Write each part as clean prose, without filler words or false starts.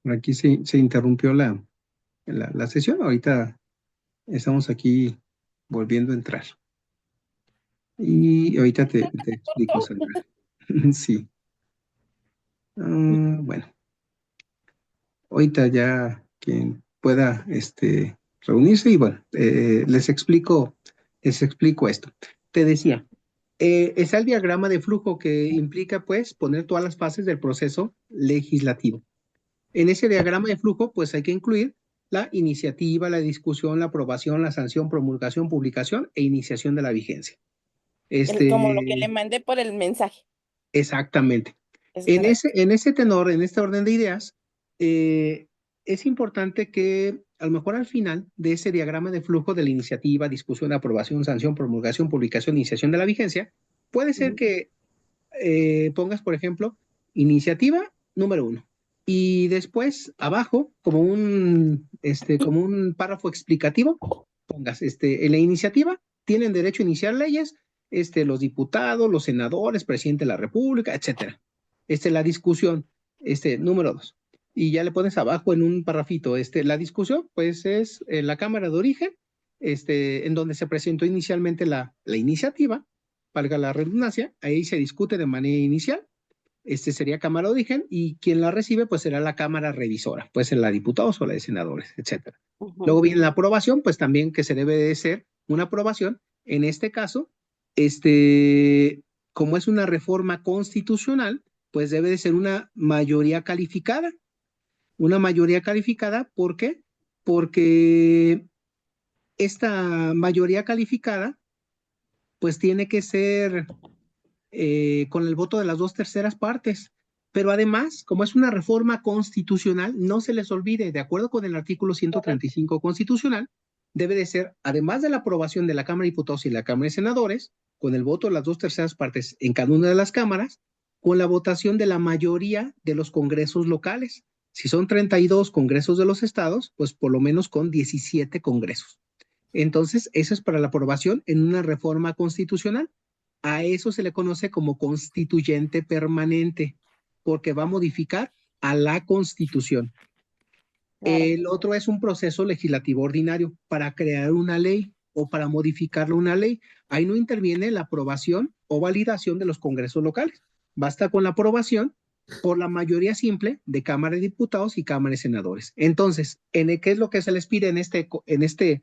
Por aquí se interrumpió la sesión. Ahorita estamos aquí volviendo a entrar. Y ahorita te explico, Sandra. Sí. Bueno, ahorita ya quien pueda reunirse y bueno, les explico esto. Te decía, está el diagrama de flujo que implica pues poner todas las fases del proceso legislativo. En ese diagrama de flujo, pues hay que incluir la iniciativa, la discusión, la aprobación, la sanción, promulgación, publicación e iniciación de la vigencia. Como lo que le Este, mandé por el mensaje. exactamente. Es correcto. En ese tenor, en este orden de ideas, eh, es importante que a lo mejor al final de ese diagrama de flujo de la iniciativa, discusión, aprobación, sanción, promulgación, publicación, iniciación de la vigencia, puede ser Ujú. que pongas, por ejemplo, iniciativa número uno. Y después, abajo, como un párrafo explicativo, pongas, en la iniciativa tienen derecho a iniciar leyes, los diputados, los senadores, presidente de la República, etcétera. La discusión, número dos. Y ya le pones abajo en un parrafito, la discusión, pues es la Cámara de Origen, en donde se presentó inicialmente la iniciativa, valga la redundancia, ahí se discute de manera inicial, sería Cámara de Origen y quien la recibe pues será la Cámara Revisora, puede ser la de diputados o la de senadores, etcétera. Ujú. Luego viene la aprobación, pues también que se debe de ser una aprobación, en este caso, como es una reforma constitucional, pues debe de ser una mayoría calificada, ¿por qué? Porque esta mayoría calificada pues tiene que ser con el voto de las dos terceras partes. Pero además, como es una reforma constitucional, no se les olvide, de acuerdo con el artículo Correcto. 135 constitucional, debe de ser, además de la aprobación de la Cámara de Diputados y la Cámara de Senadores, con el voto de las dos terceras partes en cada una de las cámaras, con la votación de la mayoría de los congresos locales. Si son 32 congresos de los estados, pues por lo menos con 17 congresos. Entonces, eso es para la aprobación en una reforma constitucional. A eso se le conoce como constituyente permanente, porque va a modificar a la Constitución. Claro. El otro es un proceso legislativo ordinario para crear una ley o para modificar una ley. Ahí no interviene la aprobación o validación de los congresos locales. Basta con la aprobación por la mayoría simple de Cámara de Diputados y Cámara de Senadores. Entonces, ¿qué es lo que se les pide en este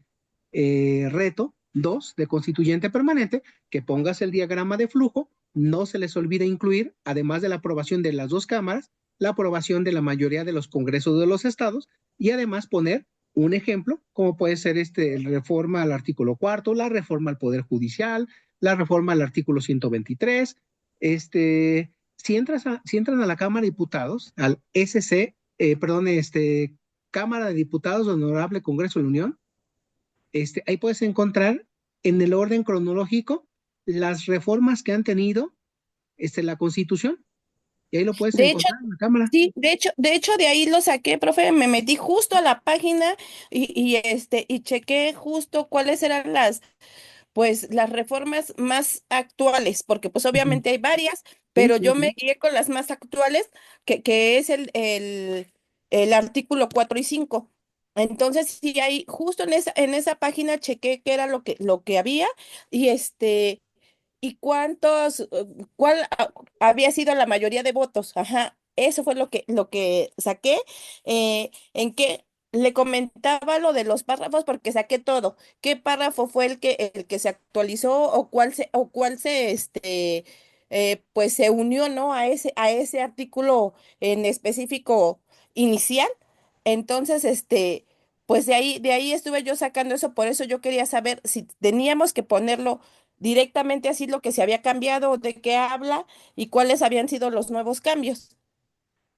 reto 2 de constituyente permanente? Que pongas el diagrama de flujo, no se les olvide incluir, además de la aprobación de las dos cámaras, la aprobación de la mayoría de los congresos de los estados y además poner un ejemplo, como puede ser reforma al artículo cuarto, la reforma al Poder Judicial, la reforma al artículo 123. Si entran a la Cámara de Diputados, al perdón, Cámara de Diputados del Honorable Congreso de la Unión, ahí puedes encontrar en el orden cronológico las reformas que han tenido la Constitución y ahí lo puedes De hecho, encontrar en la Cámara. sí, de hecho de ahí lo saqué, profe, me metí justo a la página y chequé justo cuáles eran las reformas más actuales, porque pues Uh -huh. obviamente hay varias, Sí, pero sí, yo sí. me guié con las más actuales, que es el artículo 4 y 5. Entonces, sí, ahí justo en esa página chequé qué era lo que había y y cuál había sido la mayoría de votos. Ajá, eso fue lo que saqué. En que le comentaba lo de los párrafos porque saqué todo. ¿Qué párrafo fue el que se actualizó o cuál pues se unió, ¿no? A ese artículo en específico inicial. Entonces, pues de ahí estuve yo sacando eso, por eso yo quería saber si teníamos que ponerlo directamente así lo que se había cambiado, de qué habla y cuáles habían sido los nuevos cambios.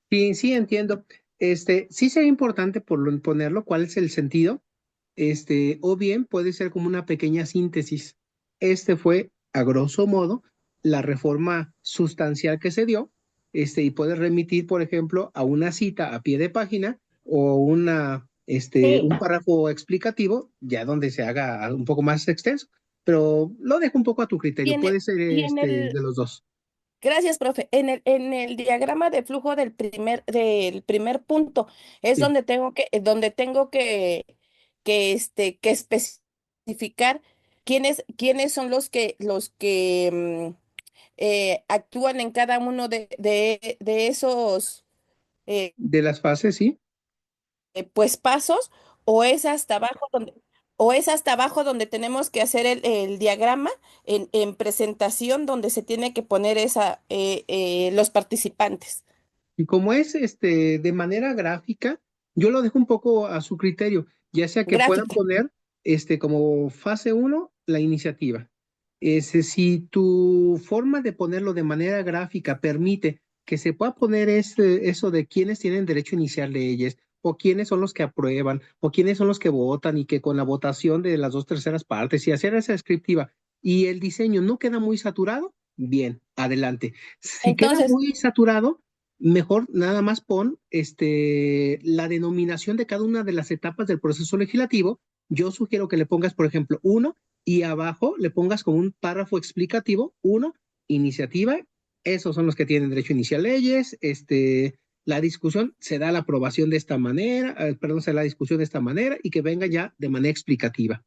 Sí, sí, entiendo. Sí sería importante ponerlo, cuál es el sentido, o bien puede ser como una pequeña síntesis. Fue, a grosso modo, la reforma sustancial que se dio, y puedes remitir, por ejemplo, a una cita a pie de página o Sí. un párrafo explicativo, ya donde se haga un poco más extenso, pero lo dejo un poco a tu Y criterio, en el, puede ser y en el, de los dos. Gracias, profe. En el diagrama de flujo del primer punto es Sí, donde tengo que especificar quiénes son los que actúan en cada uno de esos eh, de las fases, sí. pues pasos, o es hasta abajo donde tenemos que hacer el diagrama en presentación donde se tiene que poner los participantes. Y como es de manera gráfica, yo lo dejo un poco a su criterio, ya sea que puedan Gráfica. poner como fase uno la iniciativa. Si tu forma de ponerlo de manera gráfica permite que se pueda poner eso de quiénes tienen derecho a iniciar leyes, o quiénes son los que aprueban, o quiénes son los que votan, y que con la votación de las dos terceras partes y hacer esa descriptiva y el diseño no queda muy saturado, bien, adelante. Si queda Entonces, muy saturado, mejor nada más pon la denominación de cada una de las etapas del proceso legislativo. Yo sugiero que le pongas, por ejemplo, uno, y abajo le pongas como un párrafo explicativo, uno, iniciativa, esos son los que tienen derecho a iniciar leyes, la discusión se da la aprobación de esta manera, perdón, se da la discusión de esta manera, y que venga ya de manera explicativa.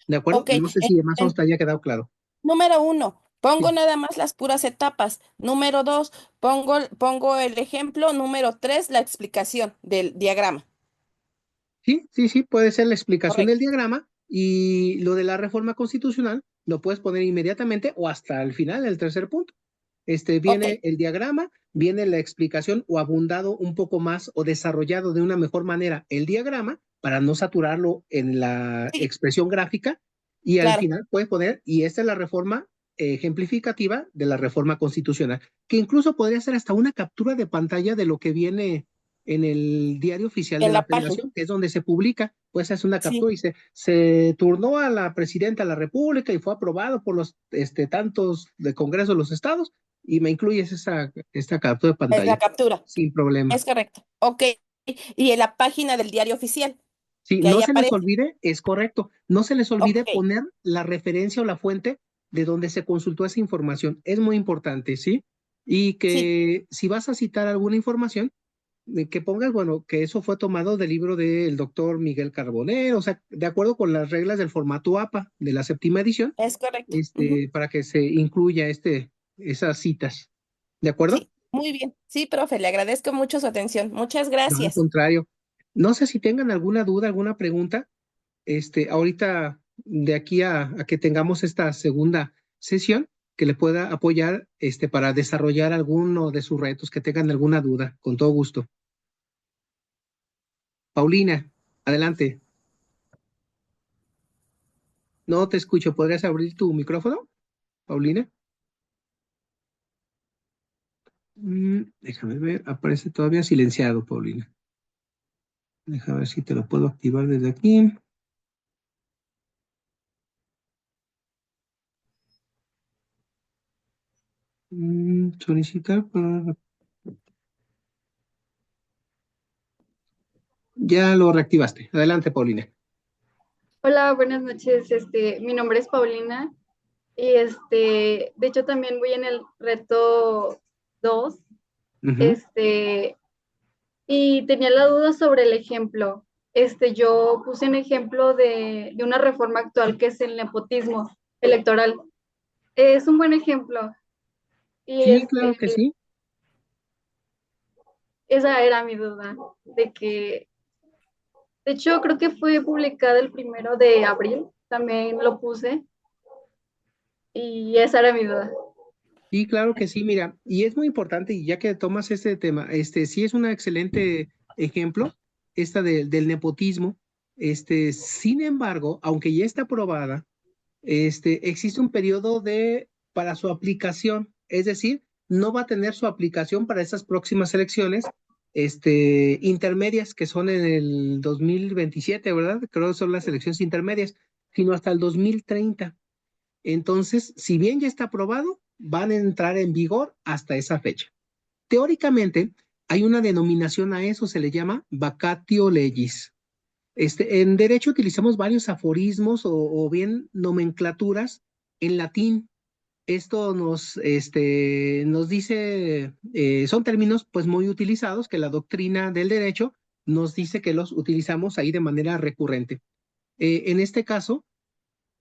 ¿De acuerdo? ok, No sé si además os haya quedado claro. número uno, pongo Sí, nada más las puras etapas. Número dos, pongo el ejemplo. Número tres, la explicación del diagrama. sí, sí, sí, puede ser la explicación del Correcto. diagrama, y lo de la reforma constitucional lo puedes poner inmediatamente o hasta el final, el tercer punto. Ok, Viene el diagrama, viene la explicación o abundado un poco más o desarrollado de una mejor manera el diagrama para no saturarlo en la sí, expresión gráfica, y al claro. final puedes poner, y esta es la reforma ejemplificativa de la reforma constitucional, que incluso podría ser hasta una captura de pantalla de lo que viene en el diario oficial de En la la página. Federación, que es donde se publica. Pues es una Sí. captura y se turnó a la presidenta de la República y fue aprobado por los tantos de Congreso de los estados, y me incluyes esta captura de Es la pantalla captura. sin problema. Es correcto. Ok. Y en la página del diario oficial, Sí, que no ahí se les aparece. olvide, es correcto, no se les olvide Ok. poner la referencia o la fuente de donde se consultó esa información. Es muy importante, ¿sí? Y Sí, que si vas a citar alguna información, que pongas, bueno, que eso fue tomado del libro del doctor Miguel Carbonero, o sea, de acuerdo con las reglas del formato APA de la séptima edición, es correcto. Ujú. para que se incluya esas citas. ¿De acuerdo? Sí, muy bien. Sí, profe, le agradezco mucho su atención. Muchas No, al gracias. contrario. No sé si tengan alguna duda, alguna pregunta, ahorita de aquí a que tengamos esta segunda sesión, que le pueda apoyar, para desarrollar alguno de sus retos, que tengan alguna duda, con todo gusto. Paulina, adelante. No te escucho. ¿Podrías abrir tu micrófono, Paulina? Déjame ver. Aparece todavía silenciado, Paulina. Déjame ver si te lo puedo activar desde aquí. Solicitar para... Ya lo reactivaste. Adelante, Paulina. Hola, buenas noches. Mi nombre es Paulina y de hecho también voy en el reto 2. Ujú. Este, y tenía la duda sobre el ejemplo. Yo puse un ejemplo de una reforma actual que es el nepotismo electoral. Es un buen ejemplo y Sí, claro que sí. esa era mi duda, de hecho creo que fue publicada el 1 de abril, también lo puse y esa era mi duda. Sí, claro que sí, mira, y es muy importante, y ya que tomas este tema, sí es un excelente ejemplo, del nepotismo. Sin embargo, aunque ya está aprobada, existe un periodo para su aplicación, es decir, no va a tener su aplicación para esas próximas elecciones, intermedias, que son en el 2027, ¿verdad? Creo que son las elecciones intermedias, sino hasta el 2030. Entonces, si bien ya está aprobado, van a entrar en vigor hasta esa fecha. Teóricamente, hay una denominación a eso, se le llama vacatio legis. En derecho utilizamos varios aforismos o bien nomenclaturas en latín. esto nos dice, son términos pues muy utilizados que la doctrina del derecho nos dice que los utilizamos ahí de manera recurrente. En este caso,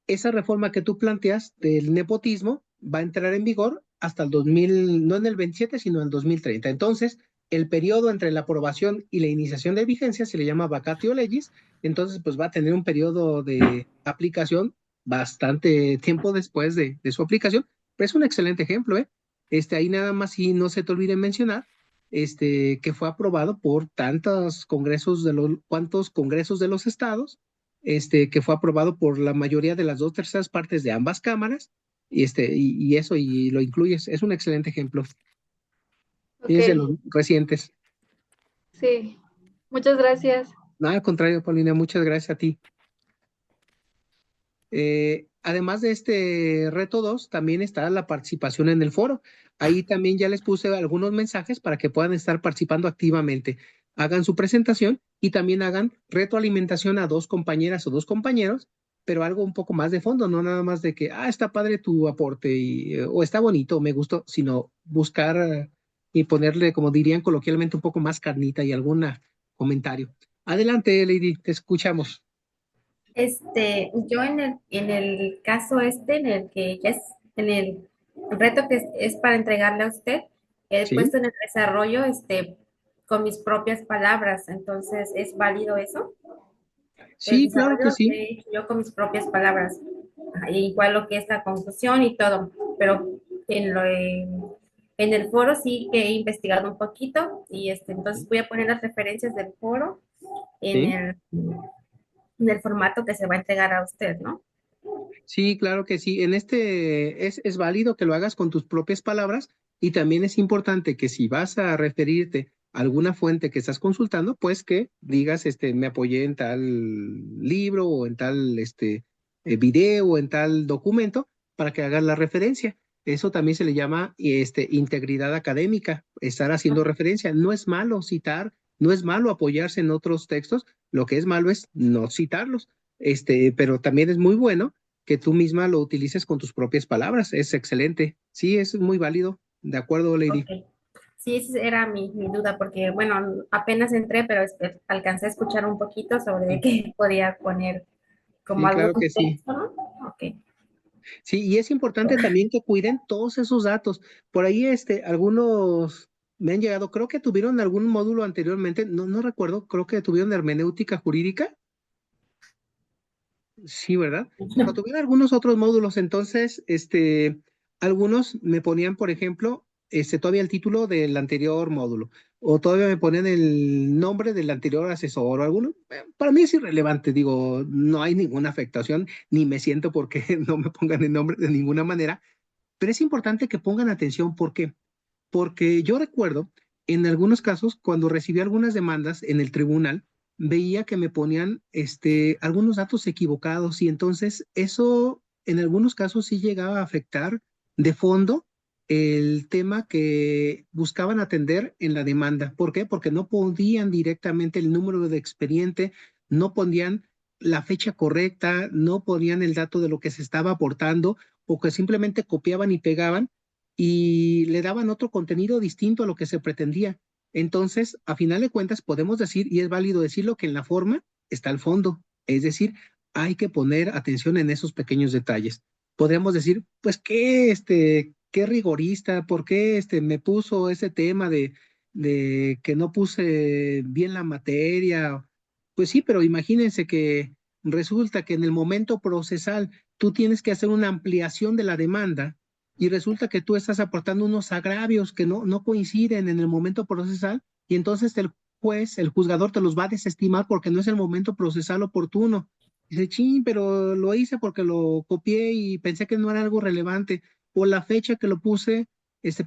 esa reforma que tú planteas del nepotismo va a entrar en vigor hasta el 2000, no en el 27, sino en el 2030. Entonces, el periodo entre la aprobación y la iniciación de vigencia se le llama vacatio legis, entonces pues va a tener un periodo de aplicación bastante tiempo después de su aplicación, pero es un excelente ejemplo, ¿eh? Ahí nada más y no se te olvide mencionar que fue aprobado por cuantos congresos de los estados, que fue aprobado por la mayoría de las 2/3 partes de ambas cámaras, y eso, y lo incluyes. Es un excelente ejemplo. Y Ok, es de los recientes. sí. Muchas gracias. Nada, al contrario, Paulina, muchas gracias a ti. Además de este reto 2, también está la participación en el foro. Ahí también ya les puse algunos mensajes para que puedan estar participando activamente. Hagan su presentación y también hagan retroalimentación a 2 compañeras o 2 compañeros, pero algo un poco más de fondo, no nada más de que, está padre tu aporte o está bonito, me gustó, sino buscar y ponerle, como dirían coloquialmente, un poco más carnita y algún comentario. Adelante, Lady, te escuchamos. Yo en el caso en el que ya es, en el reto que es para entregarle a usted, he Sí, puesto en el desarrollo, con mis propias palabras. Entonces, ¿es válido eso? El sí, claro desarrollo que lo sí. he hecho yo con mis propias palabras. Ajá, igual lo que es la conclusión y todo, pero en el foro sí que he investigado un poquito y entonces voy a poner las referencias del foro en Sí. el formato que se va a entregar a usted, ¿no? Sí, claro que sí. Es válido que lo hagas con tus propias palabras y también es importante que si vas a referirte a alguna fuente que estás consultando, pues que digas, me apoyé en tal libro o en tal video o en tal documento para que hagas la referencia. Eso también se le llama integridad académica, estar haciendo referencia. No es malo citar, no es malo apoyarse en otros textos, lo que es malo es no citarlos. Pero también es muy bueno que tú misma lo utilices con tus propias palabras. Es excelente. Sí, es muy válido. De acuerdo, Lady. Ok. Sí, esa era mi duda, porque bueno, apenas entré, pero alcancé a escuchar un poquito sobre Sí, qué podía poner como sí, algún claro que sí. texto, ¿no? Ok. Sí, y es importante también que cuiden todos esos datos. Por ahí, algunos me han llegado, creo que tuvieron algún módulo anteriormente, no recuerdo, creo que tuvieron hermenéutica jurídica. Sí, ¿verdad? Bueno, tuviera algunos otros módulos, entonces, algunos me ponían, por ejemplo, todavía el título del anterior módulo, o todavía me ponían el nombre del anterior asesor o alguno. Para mí es irrelevante, digo, no hay ninguna afectación, ni me siento porque no me pongan el nombre de ninguna manera, pero es importante que pongan atención, ¿por qué? Porque yo recuerdo en algunos casos, cuando recibí algunas demandas en el tribunal, veía que me ponían algunos datos equivocados y entonces eso en algunos casos sí llegaba a afectar de fondo el tema que buscaban atender en la demanda. ¿Por qué? Porque no ponían directamente el número de expediente, no ponían la fecha correcta, no ponían el dato de lo que se estaba aportando o que simplemente copiaban y pegaban y le daban otro contenido distinto a lo que se pretendía. Entonces, a final de cuentas, podemos decir, y es válido decirlo, que en la forma está el fondo. Es decir, hay que poner atención en esos pequeños detalles. Podríamos decir, pues, qué rigorista, ¿por qué me puso ese tema de que no puse bien la materia? Pues sí, pero imagínense que resulta que en el momento procesal tú tienes que hacer una ampliación de la demanda y resulta que tú estás aportando unos agravios que no coinciden en el momento procesal y entonces el juez, el juzgador te los va a desestimar porque no es el momento procesal oportuno. Dice, ching, pero lo hice porque lo copié y pensé que no era algo relevante o la fecha que lo puse,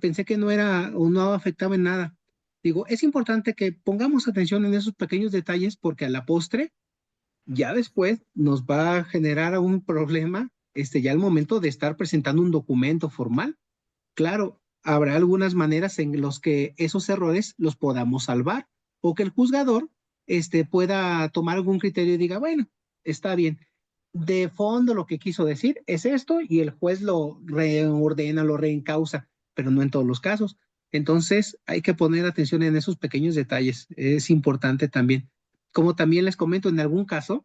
pensé que no era o no afectaba en nada. Digo, es importante que pongamos atención en esos pequeños detalles porque a la postre ya después nos va a generar un problema, ya al momento de estar presentando un documento formal. Claro, habrá algunas maneras en los que esos errores los podamos salvar o que el juzgador, pueda tomar algún criterio y diga, bueno, está bien. de fondo lo que quiso decir es esto y el juez lo reordena, lo reencausa, pero no en todos los casos. Entonces hay que poner atención en esos pequeños detalles, es importante también. Como también les comento, en algún caso,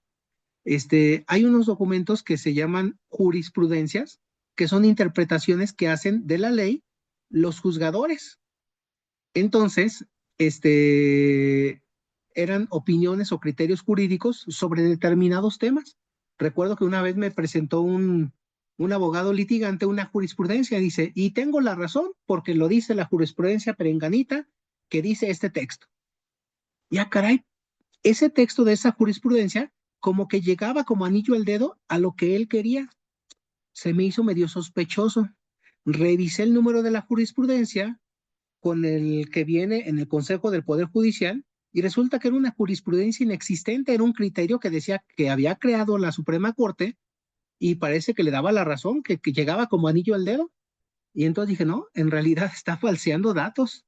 hay unos documentos que se llaman jurisprudencias, que son interpretaciones que hacen de la ley los juzgadores. Entonces, eran opiniones o criterios jurídicos sobre determinados temas. Recuerdo que una vez me presentó un abogado litigante una jurisprudencia, dice, y tengo la razón porque lo dice la jurisprudencia perenganita que dice este texto. Ya, caray, ese texto de esa jurisprudencia como que llegaba como anillo al dedo a lo que él quería. Se me hizo medio sospechoso. Revisé el número de la jurisprudencia con el que viene en el Consejo del Poder Judicial y resulta que era una jurisprudencia inexistente, era un criterio que decía que había creado la Suprema Corte y parece que le daba la razón, que llegaba como anillo al dedo. Y entonces dije, no, en realidad está falseando datos.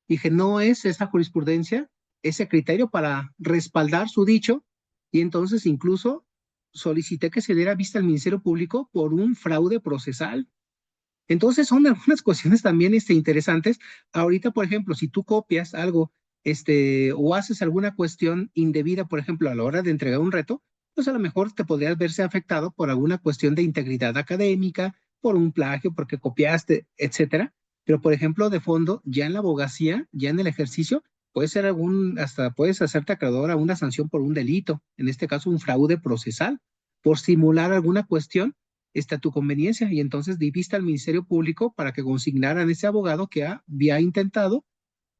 Dije, no es esa jurisprudencia, ese criterio para respaldar su dicho y entonces incluso solicité que se diera vista al Ministerio Público por un fraude procesal. Entonces son algunas cuestiones también interesantes. Ahorita, por ejemplo, si tú copias algo o haces alguna cuestión indebida, por ejemplo, a la hora de entregar un reto, pues a lo mejor te podrías verse afectado por alguna cuestión de integridad académica, por un plagio, porque copiaste, etcétera. Pero, por ejemplo, de fondo, ya en la abogacía, ya en el ejercicio, puede ser hasta puedes hacerte acreedor a una sanción por un delito, en este caso un fraude procesal, por simular alguna cuestión a tu conveniencia y entonces di vista al Ministerio Público para que consignaran a ese abogado que había intentado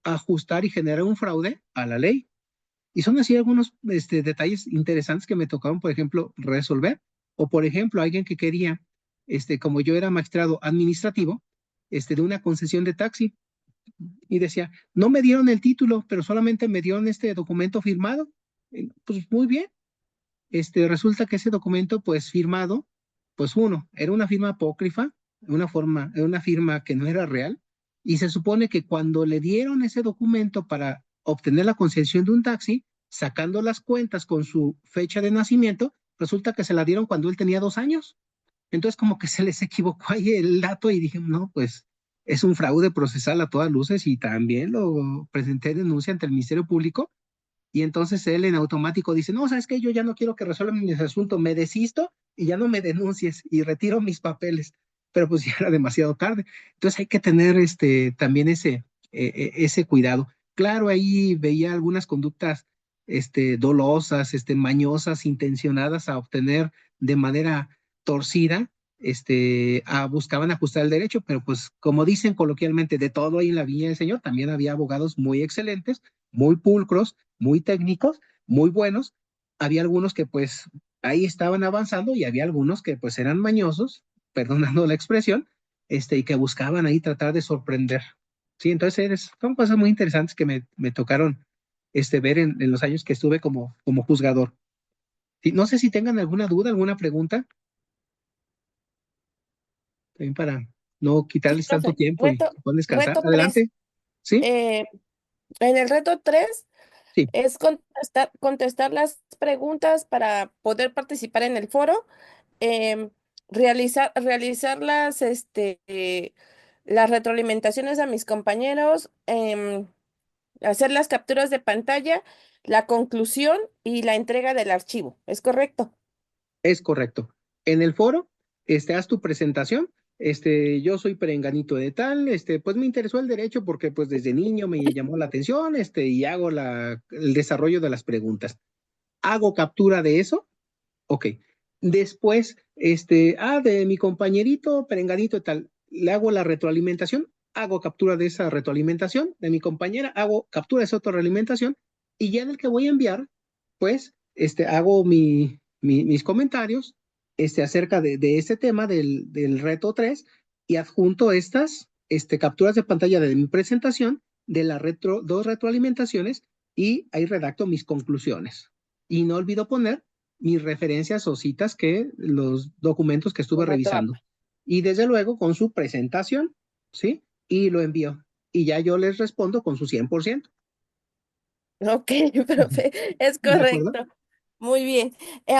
ajustar y generar un fraude a la ley. Y son así algunos detalles interesantes que me tocaron, por ejemplo, resolver. O, por ejemplo, alguien que quería, como yo era magistrado administrativo, de una concesión de taxi y decía, no me dieron el título, pero solamente me dieron este documento firmado. Pues muy bien, resulta que ese documento, pues firmado, pues uno, era una firma apócrifa, era una firma que no era real, y se supone que cuando le dieron ese documento para obtener la concesión de un taxi, sacando las cuentas con su fecha de nacimiento, resulta que se la dieron cuando él tenía 2 años. Entonces como que se les equivocó ahí el dato y dije, no, pues es un fraude procesal a todas luces y también lo presenté denuncia ante el Ministerio Público y entonces él en automático dice, no, ¿sabes qué? Yo ya no quiero que resuelvan mis asuntos, me desisto y ya no me denuncies y retiro mis papeles. Pero pues ya era demasiado tarde. Entonces hay que tener también ese cuidado. Claro, ahí veía algunas conductas dolosas, mañosas, intencionadas a obtener de manera torcida, buscaban ajustar el derecho, pero pues como dicen coloquialmente, de todo ahí en la viña del Señor, también había abogados muy excelentes, muy pulcros, muy técnicos, muy buenos. Había algunos que pues ahí estaban avanzando y había algunos que pues eran mañosos, perdonando la expresión, y que buscaban ahí tratar de sorprender. Sí, entonces son cosas muy interesantes que me tocaron ver en los años que estuve como juzgador. Sí, no sé si tengan alguna duda, alguna pregunta, también para no Sí, quitarles tanto profe. tiempo y que puedan descansar. Reto 3. Adelante. ¿Sí? En el reto 3 Sí, es contestar las preguntas para poder participar en el foro, em, realizar las retroalimentaciones a mis compañeros, hacer las capturas de pantalla, la conclusión y la entrega del archivo. ¿Es correcto? es correcto. En el foro, haz tu presentación. Yo soy perenganito de tal, pues me interesó el derecho porque pues desde niño me llamó la atención, y hago el desarrollo de las preguntas. Hago captura de eso, ok. Después, de mi compañerito perenganito de tal, le hago la retroalimentación, hago captura de esa retroalimentación, de mi compañera, hago captura de esa retroalimentación, y ya en el que voy a enviar, pues, hago mis comentarios, acerca de este tema del reto 3 y adjunto estas, capturas de pantalla de mi presentación, de las dos retroalimentaciones, y ahí redacto mis conclusiones. Y no olvido poner mis referencias o citas que los documentos que estuve Correcto. revisando. Y desde luego con su presentación, ¿sí? Y lo envío. Y ya yo les respondo con su 100%. Ok, profe, es ¿De acuerdo? correcto. Muy bien.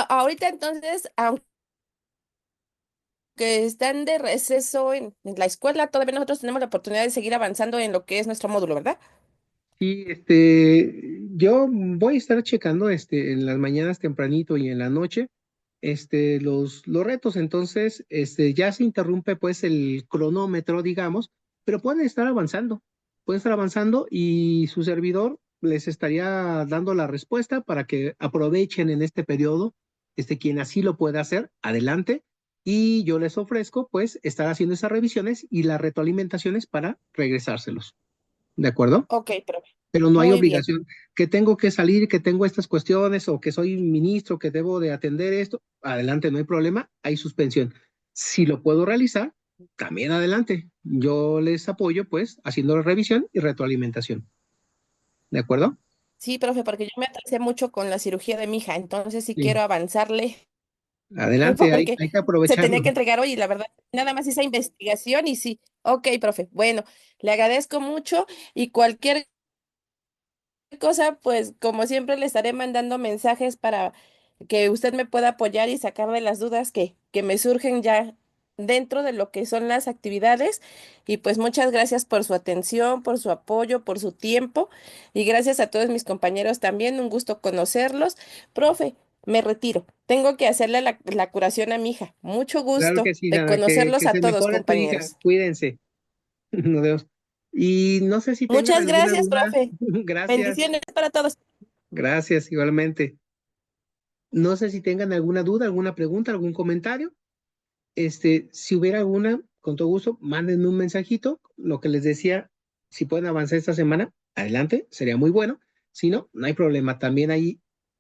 Ahorita entonces, aunque están de receso en la escuela, todavía nosotros tenemos la oportunidad de seguir avanzando en lo que es nuestro módulo, ¿verdad? Y yo voy a estar checando en las mañanas tempranito y en la noche los retos. Entonces, ya se interrumpe pues el cronómetro, digamos, pero pueden estar avanzando y su servidor les estaría dando la respuesta para que aprovechen en este periodo, quien así lo pueda hacer, adelante. Y yo les ofrezco pues estar haciendo esas revisiones y las retroalimentaciones para regresárselos. ¿De acuerdo? Ok, profe. Pero no hay Muy bien. obligación, que tengo que salir, que tengo estas cuestiones o que soy ministro, que debo de atender esto, adelante, no hay problema, hay suspensión. Si lo puedo realizar, también adelante. Yo les apoyo pues haciendo la revisión y retroalimentación. ¿De acuerdo? Sí, profe, porque yo me atrasé mucho con la cirugía de mi hija, entonces sí Sí. quiero avanzarle Adelante, porque hay que se tenía aprovecharlo. que entregar hoy y la verdad, nada más esa investigación y sí. Ok, profe. Bueno, le agradezco mucho y cualquier cosa, pues como siempre le estaré mandando mensajes para que usted me pueda apoyar y sacarme las dudas que me surgen ya dentro de lo que son las actividades. Y pues muchas gracias por su atención, por su apoyo, por su tiempo y gracias a todos mis compañeros también. Un gusto conocerlos. Profe, me retiro. Tengo que hacerle la curación a mi hija. Mucho Claro gusto que sí, de Dana, conocerlos que a se todos, mejore tu hija, compañeros. cuídense. Nos vemos. Y no sé si tengan Muchas alguna gracias, duda. profe. Gracias, Bendiciones para todos. gracias, igualmente. No sé si tengan alguna duda, alguna pregunta, algún comentario. Si hubiera alguna, con todo gusto, mándenme un mensajito. Lo que les decía, si pueden avanzar esta semana, adelante, sería muy bueno. Si no, no hay problema. También hay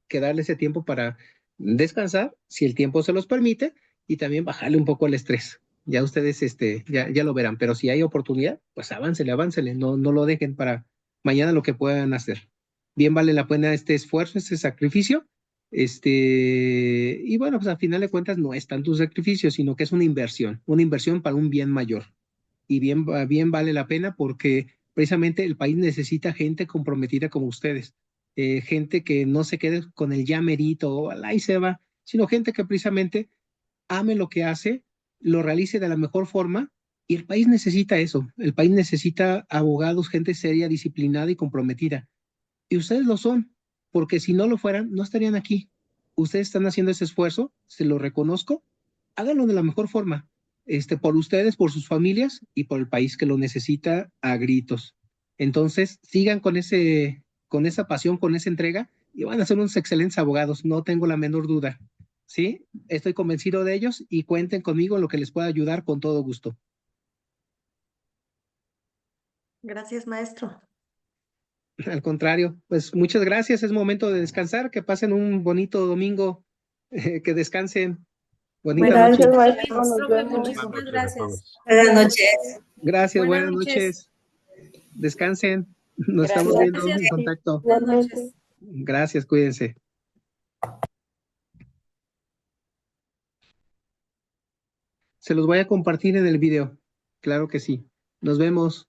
que darle ese tiempo para descansar, si el tiempo se los permite, y también bajarle un poco el estrés. Ya ustedes, ya lo verán. Pero si hay oportunidad, pues aváncele, no lo dejen para mañana lo que puedan hacer. Bien vale la pena este esfuerzo, este sacrificio, y bueno, pues al final de cuentas no es tanto un sacrificio, sino que es una inversión para un bien mayor. Y bien vale la pena porque precisamente el país necesita gente comprometida como ustedes, gente que no se quede con el ya merito o ahí se va, sino gente que precisamente ame lo que hace, lo realice de la mejor forma. Y el país necesita eso, el país necesita abogados, gente seria, disciplinada y comprometida. Y ustedes lo son, porque si no lo fueran, no estarían aquí. Ustedes están haciendo ese esfuerzo, se lo reconozco, háganlo de la mejor forma, por ustedes, por sus familias y por el país que lo necesita a gritos. Entonces, sigan con esa pasión, con esa entrega y van a ser unos excelentes abogados, no tengo la menor duda. ¿Sí? Estoy convencido de ellos y cuenten conmigo en lo que les pueda ayudar con todo gusto. Gracias, maestro. Al contrario, pues muchas gracias. Es momento de descansar. Que pasen un bonito domingo. Que descansen. Bonita Buenas noche. noches, Gracias, maestro. Nos profe, vemos. Buenas muchísimas noches a gracias. todos. Buenas noches. Gracias, Buenas buenas noches. noches. Descansen. Nos estamos Gracias. viendo Gracias. en contacto. Buenas Igualmente. noches. Gracias, cuídense. Se los voy a compartir en el video. Claro que sí. Nos vemos.